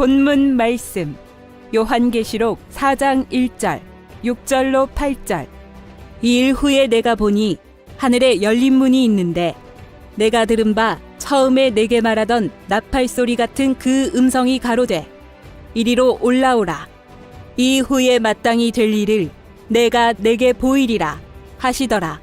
본문 말씀 요한계시록 4장 1절, 6절로 8절. 이 일 후에 내가 보니 하늘에 열린 문이 있는데 내가 들은 바 처음에 내게 말하던 나팔 소리 같은 그 음성이 가로되 이리로 올라오라. 이 후에 마땅히 될 일을 내가 내게 보이리라 하시더라.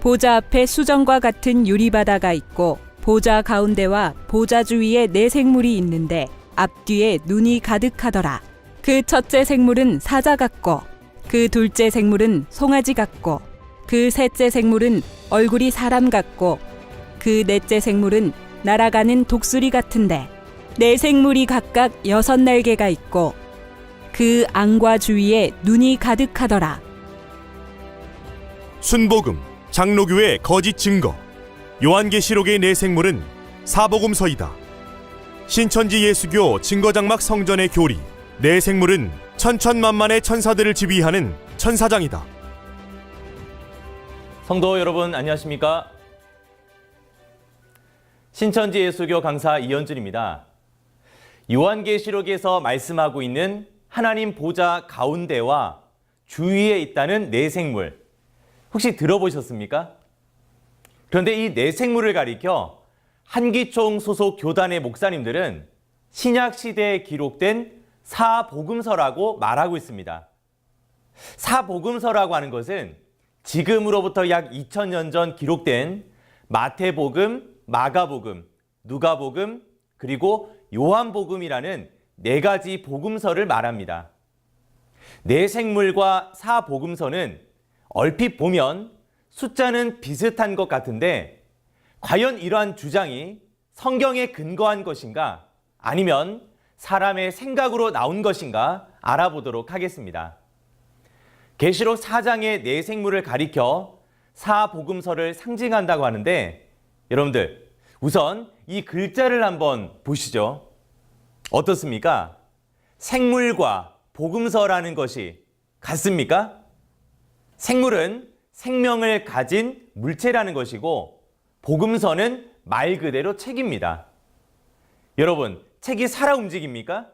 보좌 앞에 수정과 같은 유리바다가 있고 보좌 가운데와 보좌 주위에 네 생물이 있는데 앞뒤에 눈이 가득하더라. 그 첫째 생물은 사자 같고 그 둘째 생물은 송아지 같고 그 셋째 생물은 얼굴이 사람 같고 그 넷째 생물은 날아가는 독수리 같은데 네 생물이 각각 6날개가 있고 그 앙과 주위에 눈이 가득하더라. 순복음, 장로교의 거짓 증거, 요한계시록의 네 생물은 사복음서이다. 신천지 예수교 증거장막 성전의 교리, 네 생물은 천천만만의 천사들을 지휘하는 천사장이다. 성도 여러분 안녕하십니까? 신천지 예수교 강사 이현준입니다. 요한계시록에서 말씀하고 있는 하나님 보좌 가운데와 주위에 있다는 네 생물, 혹시 들어보셨습니까? 그런데 이 네 생물을 가리켜 한기총 소속 교단의 목사님들은 신약 시대에 기록된 사복음서라고 말하고 있습니다. 사복음서라고 하는 것은 지금으로부터 약 2000년 전 기록된 마태복음, 마가복음, 누가복음, 그리고 요한복음이라는 네 가지 복음서를 말합니다. 네 생물과 사복음서는 얼핏 보면 숫자는 비슷한 것 같은데 과연 이러한 주장이 성경에 근거한 것인가 아니면 사람의 생각으로 나온 것인가 알아보도록 하겠습니다. 계시록 4장의 네 생물을 가리켜 사복음서를 상징한다고 하는데 여러분들 우선 이 글자를 한번 보시죠. 어떻습니까? 생물과 복음서라는 것이 같습니까? 생물은 생명을 가진 물체라는 것이고 복음서는 말 그대로 책입니다. 여러분, 책이 살아 움직입니까?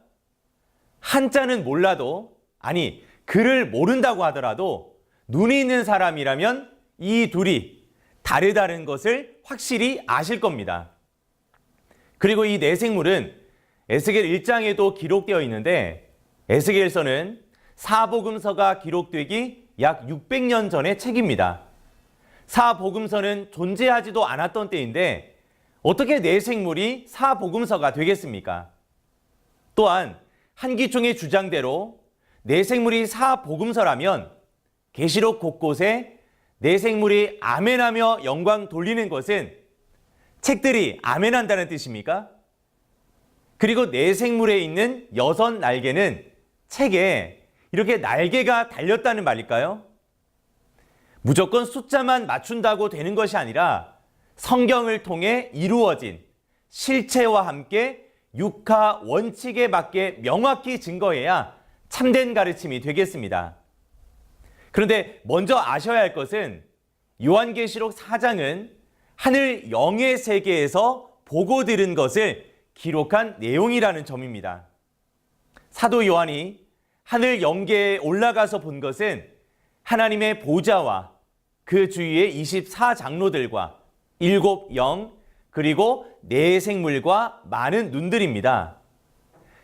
한자는 몰라도, 아니 글을 모른다고 하더라도 눈이 있는 사람이라면 이 둘이 다르다는 것을 확실히 아실 겁니다. 그리고 이 네 생물은 에스겔 1장에도 기록되어 있는데 에스겔서는 사복음서가 기록되기 약 600년 전의 책입니다. 사복음서는 존재하지도 않았던 때인데 어떻게 네 생물이 사복음서가 되겠습니까? 또한 한기총의 주장대로 네 생물이 사복음서라면 계시록 곳곳에 네 생물이 아멘하며 영광 돌리는 것은 책들이 아멘한다는 뜻입니까? 그리고 네 생물에 있는 6날개는 책에 이렇게 날개가 달렸다는 말일까요? 무조건 숫자만 맞춘다고 되는 것이 아니라 성경을 통해 이루어진 실체와 함께 육하 원칙에 맞게 명확히 증거해야 참된 가르침이 되겠습니다. 그런데 먼저 아셔야 할 것은 요한계시록 4장은 하늘 영의 세계에서 보고 들은 것을 기록한 내용이라는 점입니다. 사도 요한이 하늘 영계에 올라가서 본 것은 하나님의 보좌와 그 주위의 24장로들과 7영 그리고 네 생물과 많은 눈들입니다.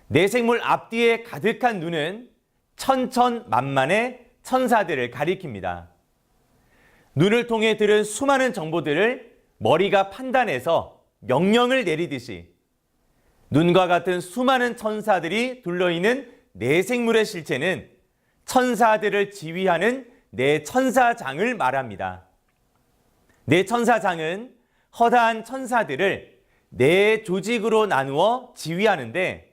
네 생물 앞뒤에 가득한 눈은 천천만만의 천사들을 가리킵니다. 눈을 통해 들은 수많은 정보들을 머리가 판단해서 명령을 내리듯이 눈과 같은 수많은 천사들이 둘러있는 네 생물의 실체는 천사들을 지휘하는 네 천사장을 말합니다. 네 천사장은 허다한 천사들을 네 조직으로 나누어 지휘하는데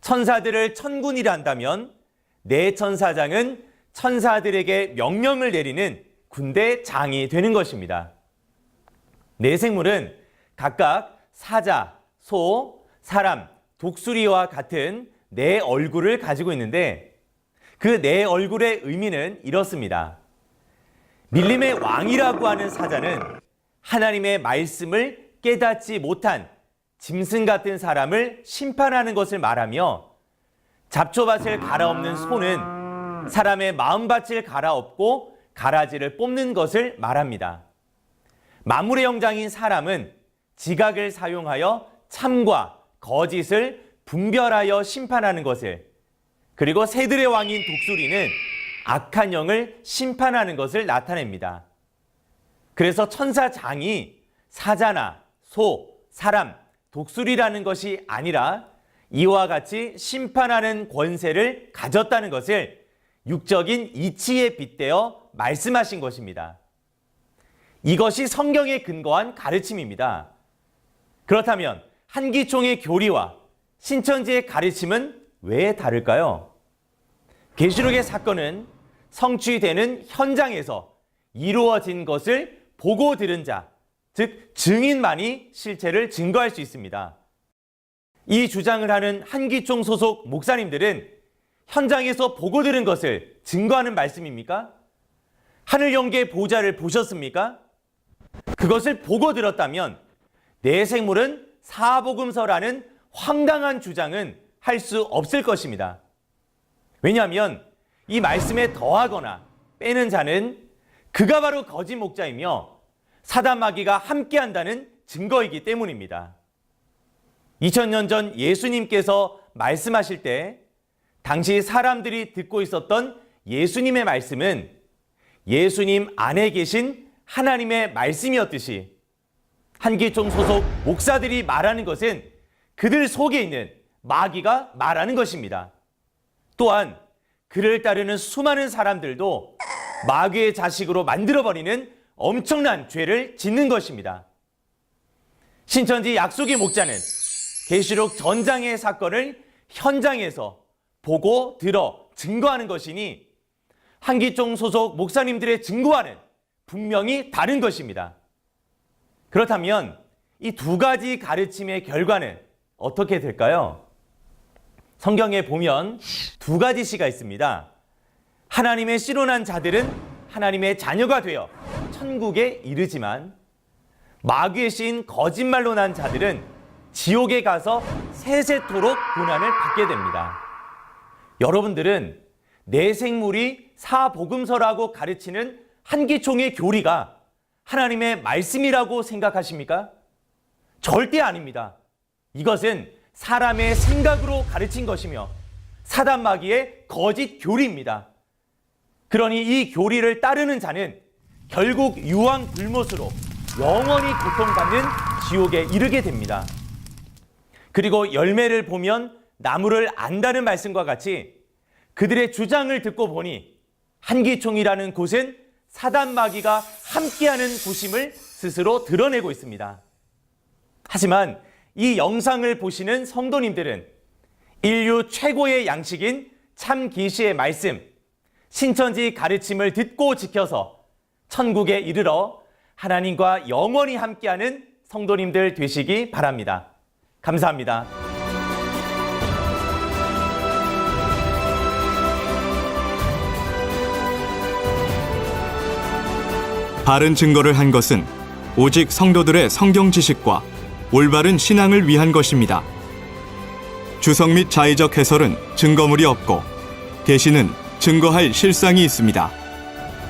천사들을 천군이라 한다면 네 천사장은 천사들에게 명령을 내리는 군대장이 되는 것입니다. 네 생물은 각각 사자, 소, 사람, 독수리와 같은 네 얼굴을 가지고 있는데 그 네 얼굴의 의미는 이렇습니다. 밀림의 왕이라고 하는 사자는 하나님의 말씀을 깨닫지 못한 짐승 같은 사람을 심판하는 것을 말하며 잡초밭을 갈아엎는 소는 사람의 마음밭을 갈아엎고 가라지를 뽑는 것을 말합니다. 만물의 영장인 사람은 지각을 사용하여 참과 거짓을 분별하여 심판하는 것을, 그리고 새들의 왕인 독수리는 악한 영을 심판하는 것을 나타냅니다. 그래서 천사장이 사자나 소, 사람, 독수리라는 것이 아니라 이와 같이 심판하는 권세를 가졌다는 것을 육적인 이치에 빗대어 말씀하신 것입니다. 이것이 성경에 근거한 가르침입니다. 그렇다면 한기총의 교리와 신천지의 가르침은 왜 다를까요? 계시록의 사건은 성취되는 현장에서 이루어진 것을 보고 들은 자, 즉 증인만이 실체를 증거할 수 있습니다. 이 주장을 하는 한기총 소속 목사님들은 현장에서 보고 들은 것을 증거하는 말씀입니까? 하늘 영계 보좌를 보셨습니까? 그것을 보고 들었다면 내 생물은 사복음서라는 황당한 주장은 할 수 없을 것입니다. 왜냐하면 이 말씀에 더하거나 빼는 자는 그가 바로 거짓 목자이며 사단 마귀가 함께한다는 증거이기 때문입니다. 2000년 전 예수님께서 말씀하실 때 당시 사람들이 듣고 있었던 예수님의 말씀은 예수님 안에 계신 하나님의 말씀이었듯이 한기총 소속 목사들이 말하는 것은 그들 속에 있는 마귀가 말하는 것입니다. 또한 그를 따르는 수많은 사람들도 마귀의 자식으로 만들어버리는 엄청난 죄를 짓는 것입니다. 신천지 약속의 목자는 계시록 전장의 사건을 현장에서 보고 들어 증거하는 것이니 한기총 소속 목사님들의 증거와는 분명히 다른 것입니다. 그렇다면 이 두 가지 가르침의 결과는 어떻게 될까요? 성경에 보면 두 가지 시가 있습니다. 하나님의 씨로 난 자들은 하나님의 자녀가 되어 천국에 이르지만 마귀의 씨인 거짓말로 난 자들은 지옥에 가서 세세토록 고난을 받게 됩니다. 여러분들은 내 생물이 사복음서라고 가르치는 한기총의 교리가 하나님의 말씀이라고 생각하십니까? 절대 아닙니다. 이것은 사람의 생각으로 가르친 것이며 사단 마귀의 거짓 교리입니다. 그러니 이 교리를 따르는 자는 결국 유황 불못으로 영원히 고통받는 지옥에 이르게 됩니다. 그리고 열매를 보면 나무를 안다는 말씀과 같이 그들의 주장을 듣고 보니 한기총이라는 곳은 사단 마귀가 함께하는 곳임을 스스로 드러내고 있습니다. 하지만 이 영상을 보시는 성도님들은 인류 최고의 양식인 참 계시의 말씀, 신천지 가르침을 듣고 지켜서 천국에 이르러 하나님과 영원히 함께하는 성도님들 되시기 바랍니다. 감사합니다. 바른 증거를 한 것은 오직 성도들의 성경 지식과 올바른 신앙을 위한 것입니다. 주석 및 자의적 해설은 증거물이 없고 계시는 증거할 실상이 있습니다.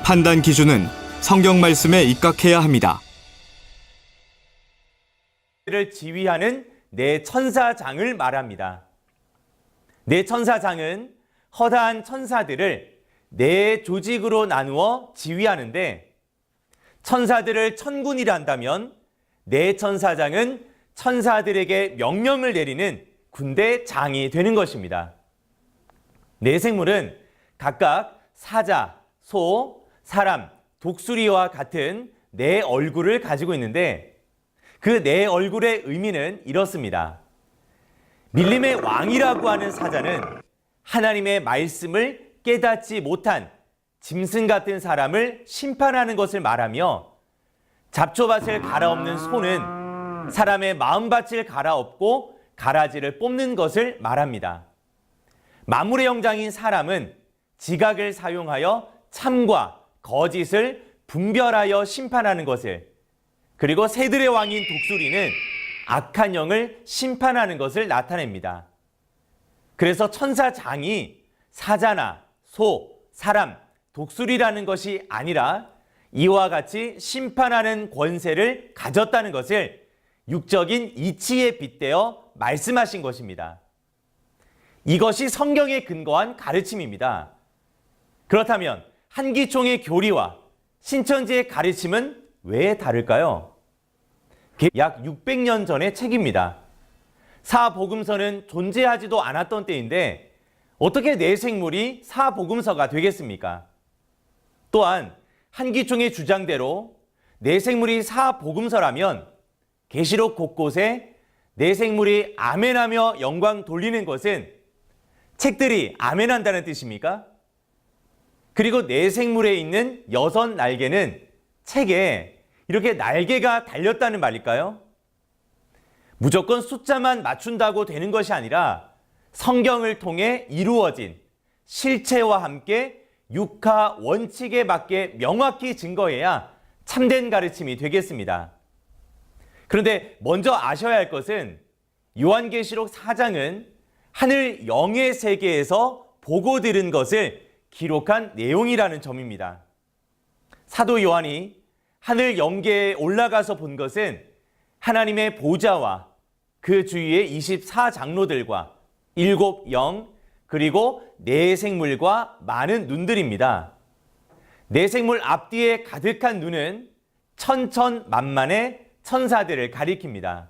판단 기준은 성경 말씀에 입각해야 합니다. 를 지휘하는 내 천사장을 말합니다. 내 천사장은 허다한 천사들을 네 조직으로 나누어 지휘하는데 천사들을 천군이라 한다면 내 천사장은 천사들에게 명령을 내리는 군대장이 되는 것입니다. 네 생물은 각각 사자, 소, 사람, 독수리와 같은 네 얼굴을 가지고 있는데 그 네 얼굴의 의미는 이렇습니다. 밀림의 왕이라고 하는 사자는 하나님의 말씀을 깨닫지 못한 짐승 같은 사람을 심판하는 것을 말하며 잡초밭을 갈아엎는 소는 사람의 마음밭을 갈아엎고 가라지를 뽑는 것을 말합니다. 만물의 영장인 사람은 지각을 사용하여 참과 거짓을 분별하여 심판하는 것을, 그리고 새들의 왕인 독수리는 악한 영을 심판하는 것을 나타냅니다. 그래서 천사장이 사자나 소, 사람, 독수리라는 것이 아니라 이와 같이 심판하는 권세를 가졌다는 것을 육적인 이치에 빗대어 말씀하신 것입니다. 이것이 성경에 근거한 가르침입니다. 그렇다면 한기총의 교리와 신천지의 가르침은 왜 다를까요? 약 600년 전의 책입니다. 사복음서는 존재하지도 않았던 때인데 어떻게 내생물이 사복음서가 되겠습니까? 또한 한기총의 주장대로 내생물이 사복음서라면 계시록 곳곳에 내생물이 아멘하며 영광 돌리는 것은 책들이 아멘한다는 뜻입니까? 그리고 내생물에 있는 6날개는 책에 이렇게 날개가 달렸다는 말일까요? 무조건 숫자만 맞춘다고 되는 것이 아니라 성경을 통해 이루어진 실체와 함께 육하 원칙에 맞게 명확히 증거해야 참된 가르침이 되겠습니다. 그런데 먼저 아셔야 할 것은 요한계시록 4장은 하늘 영의 세계에서 보고 들은 것을 기록한 내용이라는 점입니다. 사도 요한이 하늘 영계에 올라가서 본 것은 하나님의 보좌와 그 주위의 24장로들과 7영 그리고 내생물과 많은 눈들입니다. 내생물 앞뒤에 가득한 눈은 천천만만의 천사들을 가리킵니다.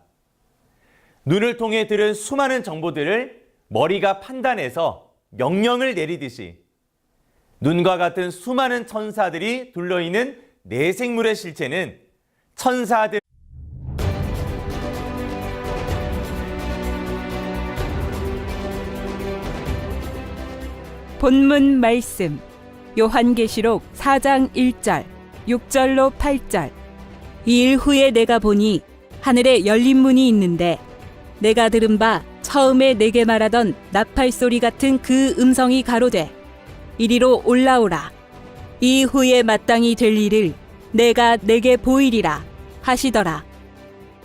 눈을 통해 들은 수많은 정보들을 머리가 판단해서 명령을 내리듯이 눈과 같은 수많은 천사들이 둘러있는 내생물의 실체는 천사들 본문 말씀 요한계시록 4장 1절 6절로 8절. 이 일 후에 내가 보니 하늘에 열린 문이 있는데 내가 들은 바 처음에 내게 말하던 나팔 소리 같은 그 음성이 가로되 이리로 올라오라. 이 후에 마땅히 될 일을 내가 내게 보이리라 하시더라.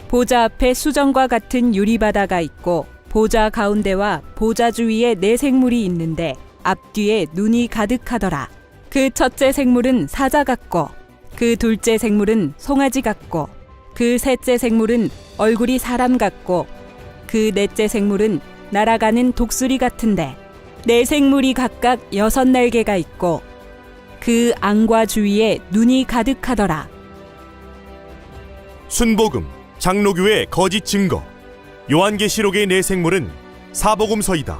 보좌 앞에 수정과 같은 유리바다가 있고 보좌 가운데와 보좌 주위에 네 생물이 있는데 앞뒤에 눈이 가득하더라. 그 첫째 생물은 사자 같고 그 둘째 생물은 송아지 같고 그 셋째 생물은 얼굴이 사람 같고 그 넷째 생물은 날아가는 독수리 같은데 네 생물이 각각 6날개가 있고 그 앙과 주위에 눈이 가득하더라. 순복음, 장로교의 거짓 증거, 요한계시록의 내생물은 사복음서이다.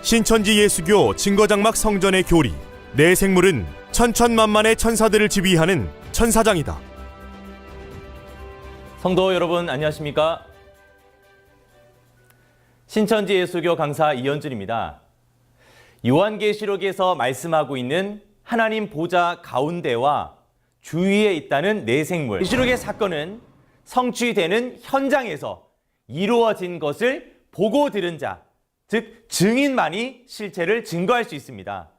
신천지 예수교 증거장막 성전의 교리, 내생물은 천천만만의 천사들을 지휘하는 천사장이다. 성도 여러분 안녕하십니까? 신천지 예수교 강사 이현준입니다. 요한계시록에서 말씀하고 있는 하나님 보좌 가운데와 주위에 있다는 내생물. 계시록의 사건은 성취되는 현장에서 이루어진 것을 보고 들은 자, 즉 증인만이 실체를 증거할 수 있습니다.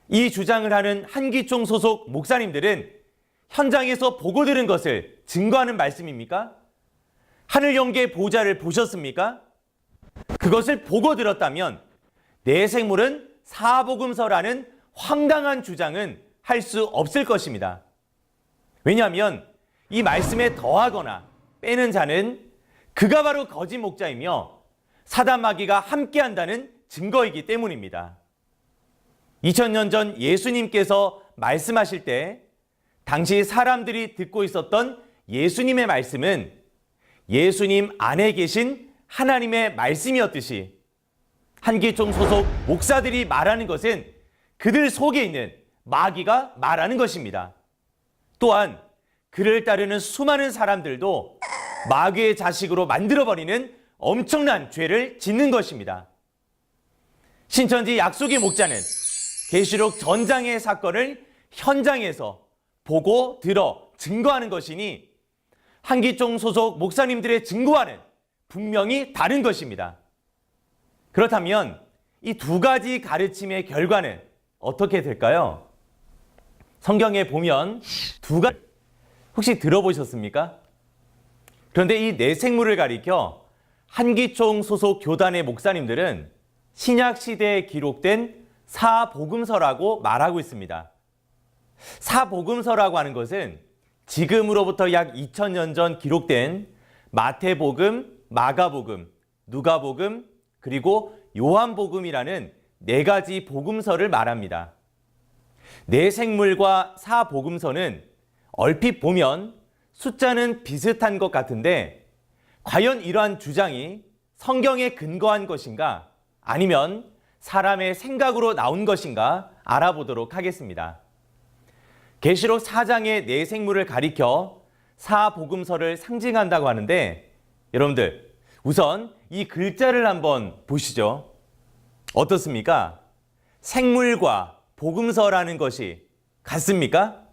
이 주장을 하는 한기총 소속 목사님들은 현장에서 보고 들은 것을 증거하는 말씀입니까? 하늘 영계 보좌를 보셨습니까? 그것을 보고 들었다면 내생물은 사복음서라는 황당한 주장은 할 수 없을 것입니다. 왜냐하면 이 말씀에 더하거나 빼는 자는 그가 바로 거짓 목자이며 사단 마귀가 함께한다는 증거이기 때문입니다. 2000년 전 예수님께서 말씀하실 때 당시 사람들이 듣고 있었던 예수님의 말씀은 예수님 안에 계신 하나님의 말씀이었듯이 한기총 소속 목사들이 말하는 것은 그들 속에 있는 마귀가 말하는 것입니다. 또한 그를 따르는 수많은 사람들도 마귀의 자식으로 만들어버리는 엄청난 죄를 짓는 것입니다. 신천지 약속의 목자는 계시록 전장의 사건을 현장에서 보고 들어 증거하는 것이니 한기총 소속 목사님들의 증거와는 분명히 다른 것입니다. 그렇다면 이 두 가지 가르침의 결과는 어떻게 될까요? 성경에 보면 두 가지 혹시 들어보셨습니까? 그런데 이 내생물을 가리켜 한기총 소속 교단의 목사님들은 신약 시대에 기록된 사복음서라고 말하고 있습니다. 사복음서라고 하는 것은 지금으로부터 약 2000년 전 기록된 마태복음, 마가복음, 누가복음, 그리고 요한복음이라는 4가지 복음서를 말합니다. 내생물과 사복음서는 얼핏 보면 숫자는 비슷한 것 같은데 과연 이러한 주장이 성경에 근거한 것인가 아니면 사람의 생각으로 나온 것인가 알아보도록 하겠습니다. 계시록 4장의 내생물을 가리켜 사복음서를 상징한다고 하는데 여러분들 우선 이 글자를 한번 보시죠. 어떻습니까? 생물과 복음서라는 것이 같습니까?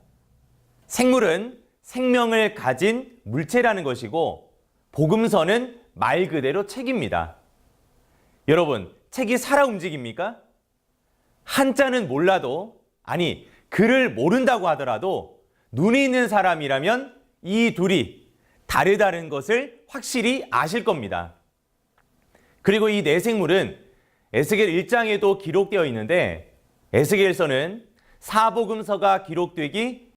생물은 생명을 가진 물체라는 것이고 복음서는 말 그대로 책입니다. 여러분, 책이 살아 움직입니까? 한자는 몰라도, 아니, 글을 모른다고 하더라도 눈이 있는 사람이라면 이 둘이 다르다는 것을 확실히 아실 겁니다. 그리고 이 내생물은 에스겔 1장에도 기록되어 있는데 에스겔서는 사복음서가 기록되기